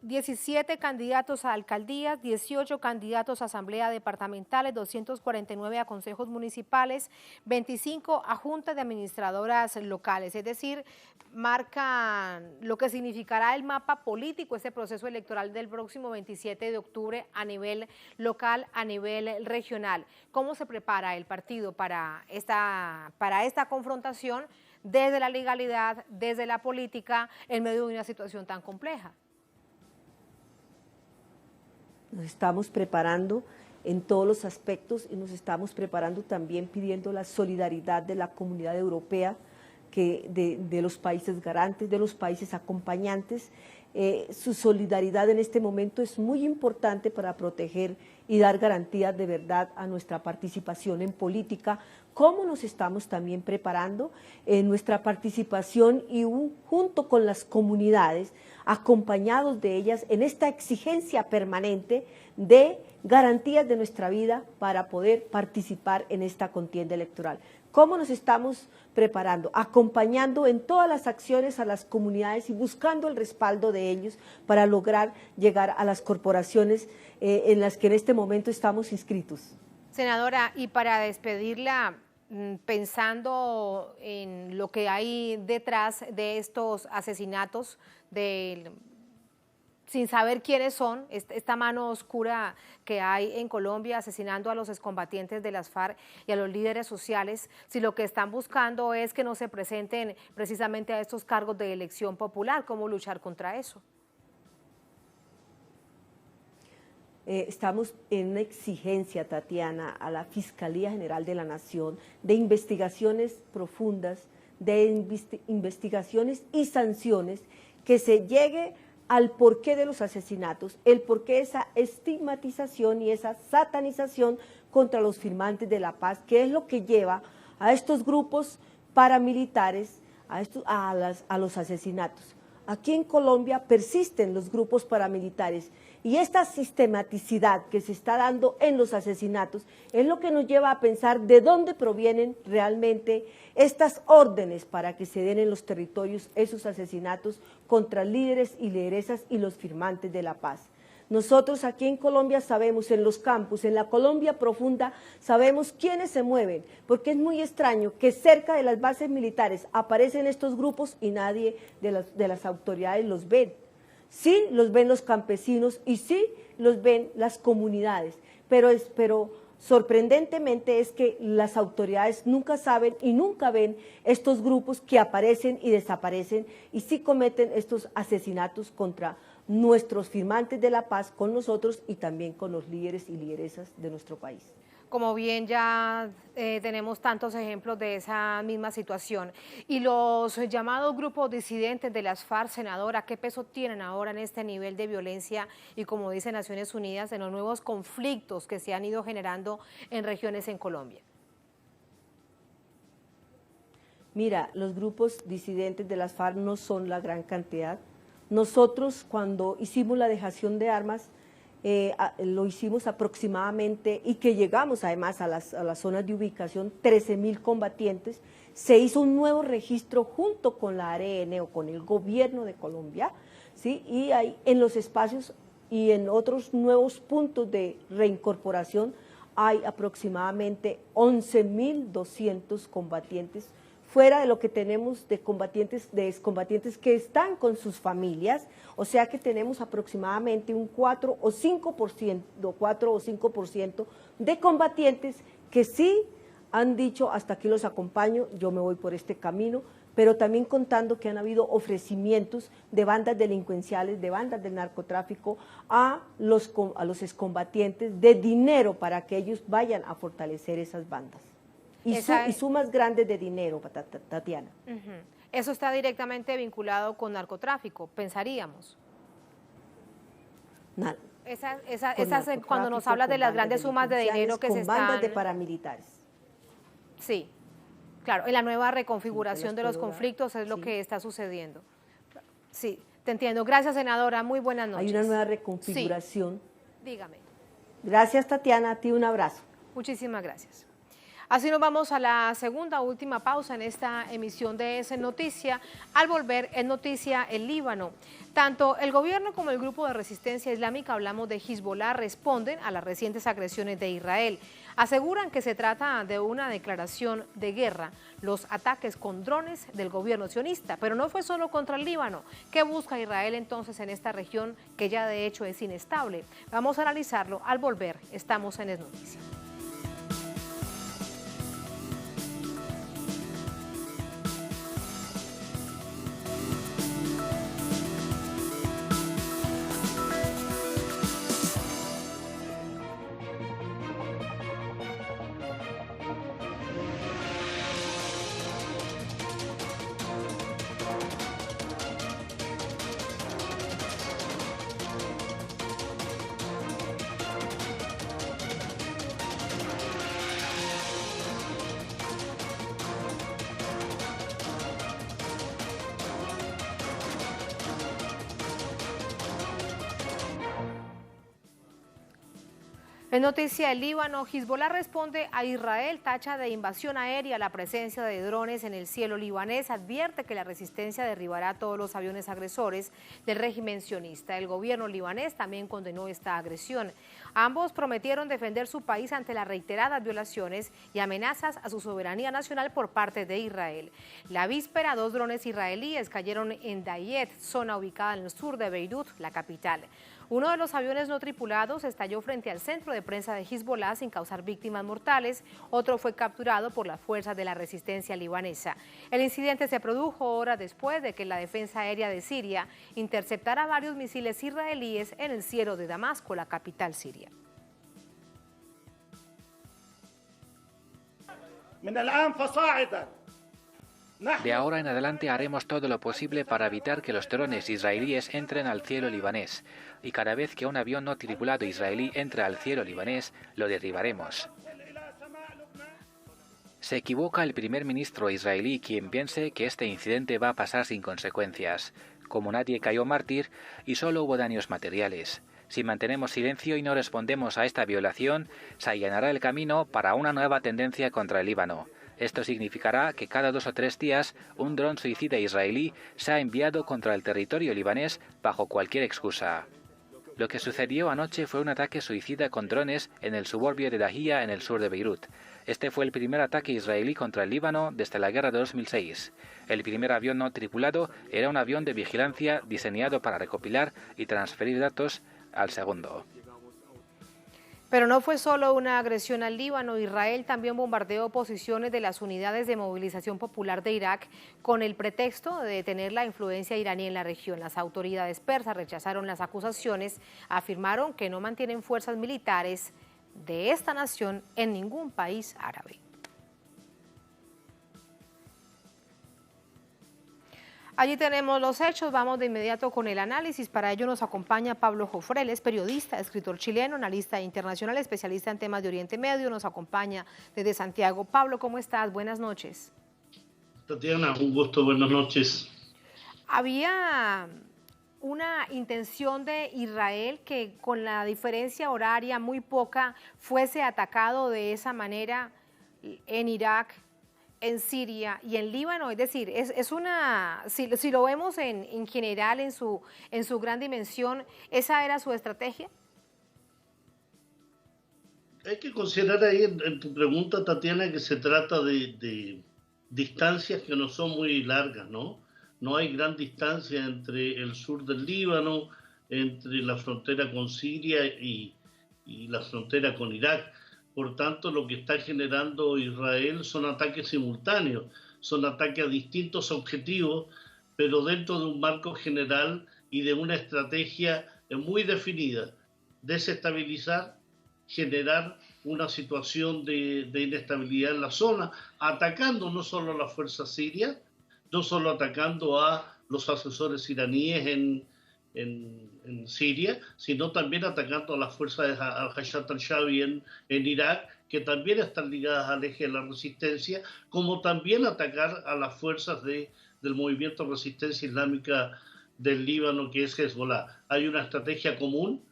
17 candidatos a alcaldías, 18 candidatos a asamblea departamentales, 249 a consejos municipales, 25 a juntas de administradoras locales, es decir, marcan lo que significará el mapa político, este proceso electoral del próximo 27 de octubre a nivel local, a nivel regional. ¿Cómo se prepara el partido para esta confrontación desde la legalidad, desde la política, en medio de una situación tan compleja? Nos estamos preparando en todos los aspectos y nos estamos preparando también pidiendo la solidaridad de la comunidad europea, de los países garantes, de los países acompañantes. Su solidaridad en este momento es muy importante para proteger y dar garantías de verdad a nuestra participación en política. ¿Cómo nos estamos también preparando en nuestra participación y junto con las comunidades, acompañados de ellas en esta exigencia permanente de garantías de nuestra vida para poder participar en esta contienda electoral? ¿Cómo nos estamos preparando? Acompañando en todas las acciones a las comunidades y buscando el respaldo de ellos para lograr llegar a las corporaciones en las que en este momento estamos inscritos. Senadora, y para despedirla, pensando en lo que hay detrás de estos asesinatos, sin saber quiénes son, esta mano oscura que hay en Colombia asesinando a los excombatientes de las FARC y a los líderes sociales, si lo que están buscando es que no se presenten precisamente a estos cargos de elección popular, ¿cómo luchar contra eso? Estamos en una exigencia, Tatiana, a la Fiscalía General de la Nación de investigaciones profundas, de investigaciones y sanciones, que se llegue al porqué de los asesinatos, el porqué de esa estigmatización y esa satanización contra los firmantes de la paz, que es lo que lleva a estos grupos paramilitares a los asesinatos. Aquí en Colombia persisten los grupos paramilitares y esta sistematicidad que se está dando en los asesinatos es lo que nos lleva a pensar de dónde provienen realmente estas órdenes para que se den en los territorios esos asesinatos contra líderes y lideresas y los firmantes de la paz. Nosotros aquí en Colombia sabemos, en los campus, en la Colombia profunda, sabemos quiénes se mueven, porque es muy extraño que cerca de las bases militares aparecen estos grupos y nadie de las autoridades los ve. Sí los ven los campesinos y sí los ven las comunidades, pero sorprendentemente es que las autoridades nunca saben y nunca ven estos grupos que aparecen y desaparecen y sí cometen estos asesinatos contra nuestros firmantes de la paz, con nosotros y también con los líderes y lideresas de nuestro país. Como bien ya tenemos tantos ejemplos de esa misma situación. Y los llamados grupos disidentes de las FARC, senadora, ¿qué peso tienen ahora en este nivel de violencia y, como dice Naciones Unidas, en los nuevos conflictos que se han ido generando en regiones en Colombia? Mira, los grupos disidentes de las FARC no son la gran cantidad. Nosotros, cuando hicimos la dejación de armas, lo hicimos aproximadamente y que llegamos además a las zonas de ubicación, 13.000 combatientes. Se hizo un nuevo registro junto con la ARN o con el gobierno de Colombia, ¿sí? Y ahí en los espacios y en otros nuevos puntos de reincorporación hay aproximadamente 11.200 combatientes, fuera de lo que tenemos de excombatientes que están con sus familias, o sea que tenemos aproximadamente un 4 o 5% de combatientes que sí han dicho hasta aquí los acompaño, yo me voy por este camino, pero también contando que han habido ofrecimientos de bandas delincuenciales, de bandas del narcotráfico a los excombatientes de dinero para que ellos vayan a fortalecer esas bandas. Y sumas grandes de dinero, Tatiana. Eso está directamente vinculado con narcotráfico, pensaríamos. Cuando nos hablas de las grandes sumas de dinero que se están... Con bandas de paramilitares. Sí, claro, en la nueva reconfiguración de los conflictos es lo que está sucediendo. Sí, te entiendo. Gracias, senadora. Muy buenas noches. Hay una nueva reconfiguración. Sí. Dígame. Gracias, Tatiana. A ti un abrazo. Muchísimas gracias. Así nos vamos a la segunda, última pausa en esta emisión de Es Noticia. Al volver, en Noticia el Líbano. Tanto el gobierno como el grupo de resistencia islámica, hablamos de Hezbollah, responden a las recientes agresiones de Israel. Aseguran que se trata de una declaración de guerra, los ataques con drones del gobierno sionista, pero no fue solo contra el Líbano. ¿Qué busca Israel entonces en esta región que ya de hecho es inestable? Vamos a analizarlo al volver. Estamos en Es Noticia. En noticia del Líbano, Hezbollah responde a Israel, tacha de invasión aérea la presencia de drones en el cielo libanés, advierte que la resistencia derribará todos los aviones agresores del régimen sionista. El gobierno libanés también condenó esta agresión. Ambos prometieron defender su país ante las reiteradas violaciones y amenazas a su soberanía nacional por parte de Israel. La víspera, 2 drones israelíes cayeron en Dayet, zona ubicada en el sur de Beirut, la capital. Uno de los aviones no tripulados estalló frente al centro de prensa de Hezbollah sin causar víctimas mortales. Otro fue capturado por las fuerzas de la resistencia libanesa. El incidente se produjo horas después de que la defensa aérea de Siria interceptara varios misiles israelíes en el cielo de Damasco, la capital siria. De ahora en adelante haremos todo lo posible para evitar que los drones israelíes entren al cielo libanés, y cada vez que un avión no tripulado israelí entre al cielo libanés, lo derribaremos. Se equivoca el primer ministro israelí quien piense que este incidente va a pasar sin consecuencias. Como nadie cayó mártir y solo hubo daños materiales. Si mantenemos silencio y no respondemos a esta violación, se allanará el camino para una nueva tendencia contra el Líbano. Esto significará que cada 2 o 3 días un dron suicida israelí sea enviado contra el territorio libanés bajo cualquier excusa. Lo que sucedió anoche fue un ataque suicida con drones en el suburbio de Dahia, en el sur de Beirut. Este fue el primer ataque israelí contra el Líbano desde la guerra de 2006. El primer avión no tripulado era un avión de vigilancia diseñado para recopilar y transferir datos al segundo. Pero no fue solo una agresión al Líbano. Israel también bombardeó posiciones de las unidades de movilización popular de Irak con el pretexto de detener la influencia iraní en la región. Las autoridades persas rechazaron las acusaciones, afirmaron que no mantienen fuerzas militares de esta nación en ningún país árabe. Allí tenemos los hechos, vamos de inmediato con el análisis. Para ello nos acompaña Pablo Jofré, es periodista, escritor chileno, analista internacional, especialista en temas de Oriente Medio, nos acompaña desde Santiago. Pablo, ¿cómo estás? Buenas noches. Tatiana, un gusto, buenas noches. Había una intención de Israel que con la diferencia horaria muy poca fuese atacado de esa manera en Irak, en Siria y en Líbano? Es decir, si lo vemos en general, en su gran dimensión, ¿esa era su estrategia? Hay que considerar ahí en tu pregunta, Tatiana, que se trata de distancias que no son muy largas, ¿no? No hay gran distancia entre el sur del Líbano, entre la frontera con Siria y la frontera con Irak. Por tanto, lo que está generando Israel son ataques simultáneos, son ataques a distintos objetivos, pero dentro de un marco general y de una estrategia muy definida: desestabilizar, generar una situación de inestabilidad en la zona, atacando no solo a las fuerzas sirias, no solo atacando a los asesores iraníes en Siria, sino también atacando a las fuerzas de al-Hayat al-Shabi en Irak, que también están ligadas al eje de la resistencia, como también atacar a las fuerzas del movimiento de resistencia islámica del Líbano, que es Hezbollah. Hay una estrategia común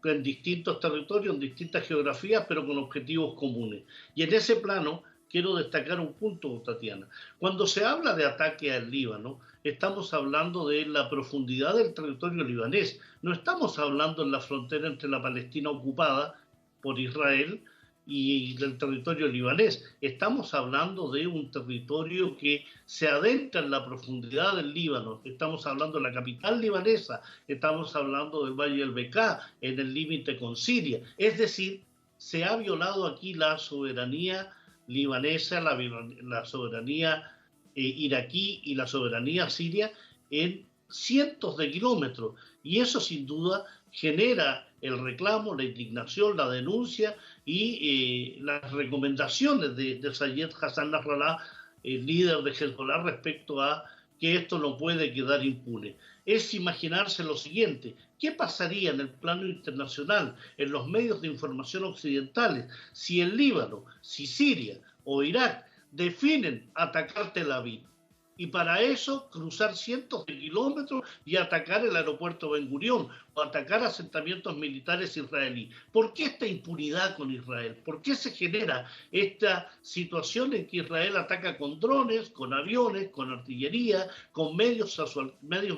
en distintos territorios, en distintas geografías, pero con objetivos comunes. Y en ese plano quiero destacar un punto, Tatiana. Cuando se habla de ataque al Líbano, estamos hablando de la profundidad del territorio libanés. No estamos hablando en la frontera entre la Palestina ocupada por Israel y del territorio libanés. Estamos hablando de un territorio que se adentra en la profundidad del Líbano. Estamos hablando de la capital libanesa, estamos hablando del Valle del Bekaa, en el límite con Siria. Es decir, se ha violado aquí la soberanía libanesa, la soberanía iraquí y la soberanía siria en cientos de kilómetros. Y eso sin duda genera el reclamo, la indignación, la denuncia y las recomendaciones de Sayed Hassan Nasrallah, el líder de Hezbollah, respecto a que esto no puede quedar impune. Es imaginarse lo siguiente: ¿qué pasaría en el plano internacional, en los medios de información occidentales, si el Líbano, si Siria o Irak definen atacar Tel Aviv? Y para eso cruzar cientos de kilómetros y atacar el aeropuerto Ben Gurión o atacar asentamientos militares israelíes. ¿Por qué esta impunidad con Israel? ¿Por qué se genera esta situación en que Israel ataca con drones, con aviones, con artillería, con medios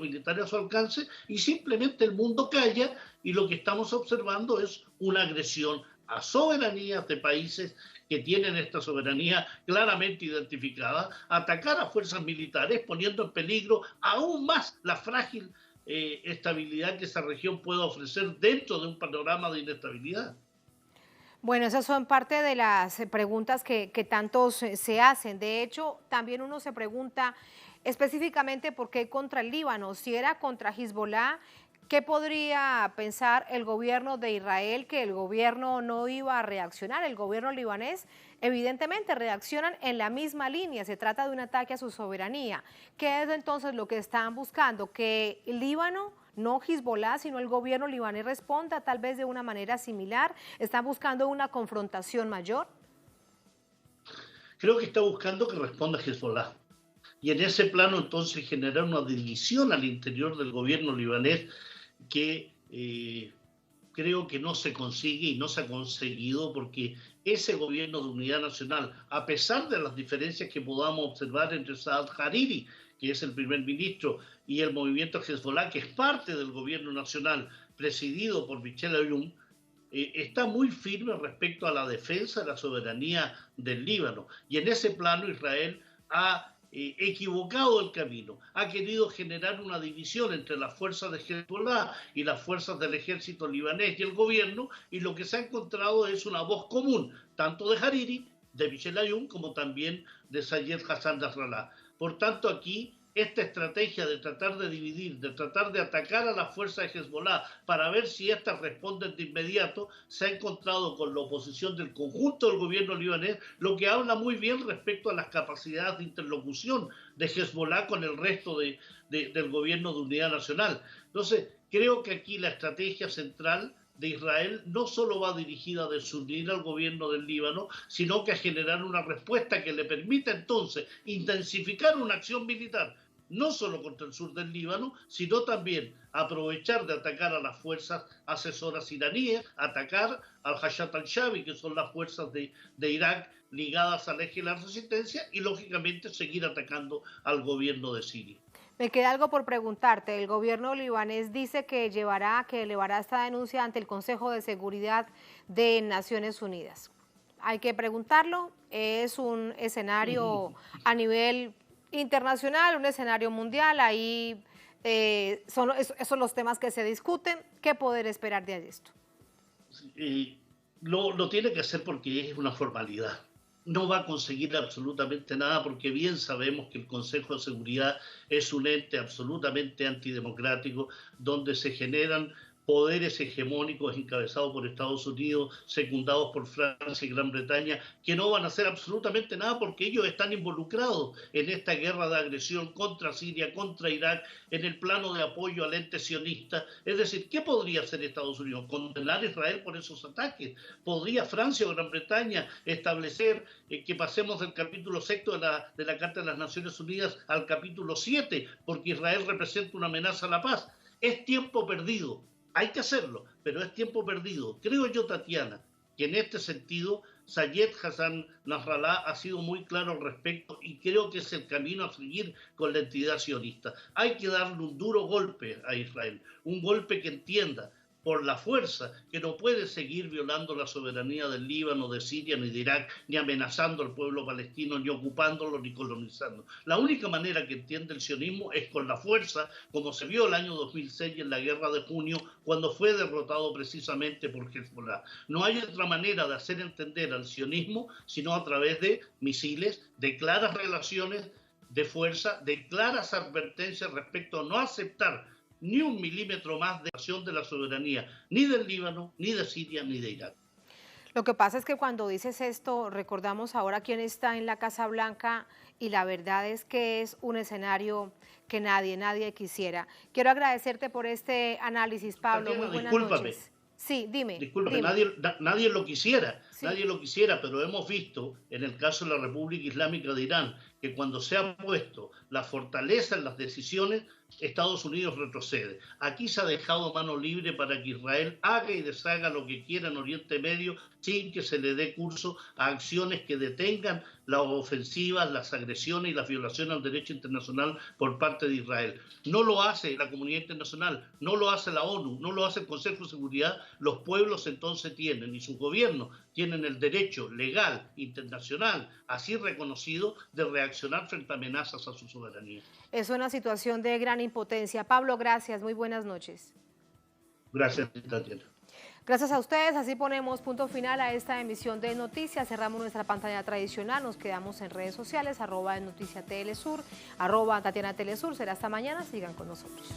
militares a su alcance, y simplemente el mundo calla, y lo que estamos observando es una agresión a soberanías de países que tienen esta soberanía claramente identificada, atacar a fuerzas militares, poniendo en peligro aún más la frágil estabilidad que esa región pueda ofrecer dentro de un panorama de inestabilidad? Bueno, esas son parte de las preguntas que tantos se hacen. De hecho, también uno se pregunta específicamente por qué contra el Líbano. Si era contra Hezbollah, ¿qué podría pensar el gobierno de Israel? Que el gobierno no iba a reaccionar. El gobierno libanés evidentemente reaccionan en la misma línea. Se trata de un ataque a su soberanía. ¿Qué es entonces lo que están buscando? Que el Líbano, no Hezbollah, sino el gobierno libanés responda tal vez de una manera similar. ¿Están buscando una confrontación mayor? Creo que está buscando que responda Hezbollah. Y en ese plano entonces generar una división al interior del gobierno libanés que creo que no se consigue y no se ha conseguido, porque ese gobierno de unidad nacional, a pesar de las diferencias que podamos observar entre Saad Hariri, que es el primer ministro, y el movimiento Hezbollah, que es parte del gobierno nacional presidido por Michel Aoun, está muy firme respecto a la defensa de la soberanía del Líbano. Y en ese plano Israel ha equivocado el camino, ha querido generar una división entre las fuerzas de Hezbollah y las fuerzas del ejército libanés y el gobierno, y lo que se ha encontrado es una voz común, tanto de Hariri, de Michel Aoun, como también de Sayed Hassan Nasrallah. Por tanto, aquí esta estrategia de tratar de dividir, de tratar de atacar a las fuerzas de Hezbollah para ver si éstas responden de inmediato, se ha encontrado con la oposición del conjunto del gobierno libanés, lo que habla muy bien respecto a las capacidades de interlocución de Hezbollah con el resto del gobierno de unidad nacional. Entonces, creo que aquí la estrategia central de Israel no solo va dirigida a desunir al gobierno del Líbano, sino que a generar una respuesta que le permita entonces intensificar una acción militar no solo contra el sur del Líbano, sino también aprovechar de atacar a las fuerzas asesoras iraníes, atacar al Hayat al-Shabi, que son las fuerzas de Irak ligadas al eje de la resistencia, y lógicamente seguir atacando al gobierno de Siria. Me queda algo por preguntarte. El gobierno libanés dice que elevará esta denuncia ante el Consejo de Seguridad de Naciones Unidas. Hay que preguntarlo, es un escenario a nivel internacional, un escenario mundial, ahí son los temas que se discuten. ¿Qué poder esperar de esto? Lo tiene que hacer porque es una formalidad. No va a conseguir absolutamente nada porque bien sabemos que el Consejo de Seguridad es un ente absolutamente antidemocrático donde se generan poderes hegemónicos encabezados por Estados Unidos, secundados por Francia y Gran Bretaña, que no van a hacer absolutamente nada porque ellos están involucrados en esta guerra de agresión contra Siria, contra Irak, en el plano de apoyo al ente sionista. Es decir, ¿qué podría hacer Estados Unidos? ¿Condenar a Israel por esos ataques? ¿Podría Francia o Gran Bretaña establecer que pasemos del capítulo 6 de la Carta de las Naciones Unidas al capítulo 7, porque Israel representa una amenaza a la paz? Es tiempo perdido. Hay que hacerlo, pero es tiempo perdido. Creo yo, Tatiana, que en este sentido Sayed Hassan Nasrallah ha sido muy claro al respecto y creo que es el camino a seguir con la entidad sionista. Hay que darle un duro golpe a Israel, un golpe que entienda por la fuerza que no puede seguir violando la soberanía del Líbano, de Siria, ni de Irak, ni amenazando al pueblo palestino, ni ocupándolo, ni colonizando. La única manera que entiende el sionismo es con la fuerza, como se vio el año 2006 en la guerra de junio, cuando fue derrotado precisamente por Hezbollah. No hay otra manera de hacer entender al sionismo sino a través de misiles, de claras relaciones de fuerza, de claras advertencias respecto a no aceptar ni un milímetro más de acción de la soberanía, ni del Líbano, ni de Siria, ni de Irak. Lo que pasa es que cuando dices esto, recordamos ahora quién está en la Casa Blanca y la verdad es que es un escenario que nadie quisiera. Quiero agradecerte por este análisis, Pablo. Tatiana, muy buenas discúlpame. noches. Sí, dime. Discúlpame, nadie lo quisiera, sí. Nadie lo quisiera, pero hemos visto en el caso de la República Islámica de Irán que cuando se ha puesto la fortaleza en las decisiones, Estados Unidos retrocede. Aquí se ha dejado mano libre para que Israel haga y deshaga lo que quiera en Oriente Medio sin que se le dé curso a acciones que detengan las ofensivas, las agresiones y las violaciones al derecho internacional por parte de Israel. No lo hace la comunidad internacional, no lo hace la ONU, no lo hace el Consejo de Seguridad. Los pueblos entonces tienen, y sus gobiernos tienen el derecho legal, internacional, así reconocido, de reaccionar frente a amenazas a su soberanía. Es una situación de gran impotencia. Pablo, gracias. Muy buenas noches. Gracias, Tatiana. Gracias a ustedes. Así ponemos punto final a esta emisión de Noticias. Cerramos nuestra pantalla tradicional. Nos quedamos en redes sociales, @Noticia Telesur, @Tatiana Telesur. Será hasta mañana. Sigan con nosotros.